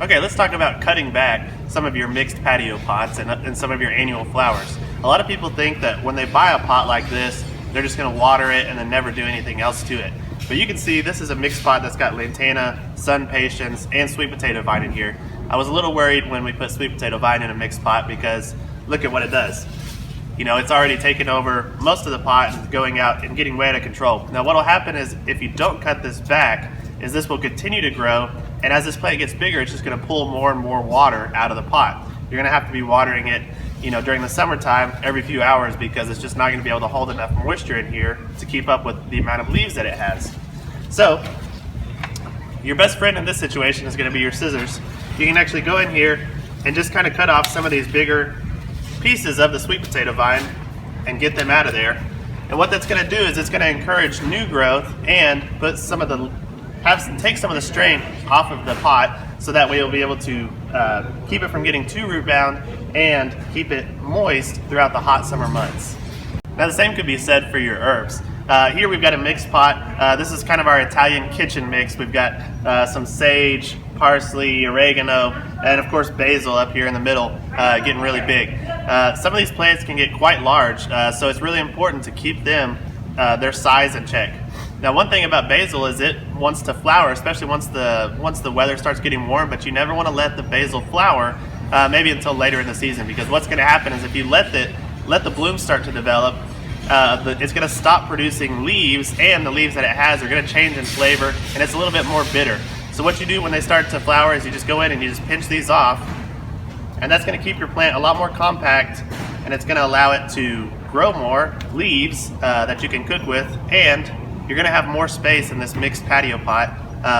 Okay, let's talk about cutting back some of your mixed patio pots and some of your annual flowers. A lot of people think that when they buy a pot like this, they're just going to water it and then never do anything else to it. But you can see this is a mixed pot that's got lantana, sun patience, and sweet potato vine in here. I was a little worried when we put sweet potato vine in a mixed pot because look at what it does. You know, it's already taken over most of the pot and going out and getting way out of control. Now what will happen is if you don't cut this back, is this will continue to grow, and as this plant gets bigger, it's just going to pull more and more water out of the pot. You're going to have to be watering it, you know, during the summertime every few hours because it's just not going to be able to hold enough moisture in here to keep up with the amount of leaves that it has. So, your best friend in this situation is going to be your scissors. You can actually go in here and just kind of cut off some of these bigger pieces of the sweet potato vine and get them out of there. And what that's going to do is it's going to encourage new growth and put some of the take some of the strain off of the pot, so that way you'll be able to keep it from getting too root bound and keep it moist throughout the hot summer months. Now the same could be said for your herbs. Here we've got a mixed pot. This is kind of our Italian kitchen mix. We've got some sage, parsley, oregano, and of course basil up here in the middle, getting really big. Some of these plants can get quite large, so it's really important to keep them their size in check. Now one thing about basil is it wants to flower, especially once the weather starts getting warm, but you never want to let the basil flower maybe until later in the season, because what's going to happen is if you let the blooms start to develop, it's going to stop producing leaves, and the leaves that it has are going to change in flavor, and it's a little bit more bitter. So what you do when they start to flower is you just go in and you just pinch these off, and that's going to keep your plant a lot more compact, and it's going to allow it to grow more leaves that you can cook with, and you're going to have more space in this mixed patio pot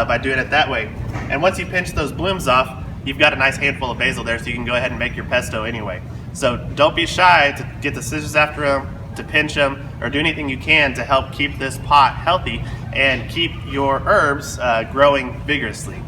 by doing it that way. And once you pinch those blooms off, you've got a nice handful of basil there, so you can go ahead and make your pesto anyway. So don't be shy to get the scissors after them, to pinch them, or do anything you can to help keep this pot healthy and keep your herbs growing vigorously.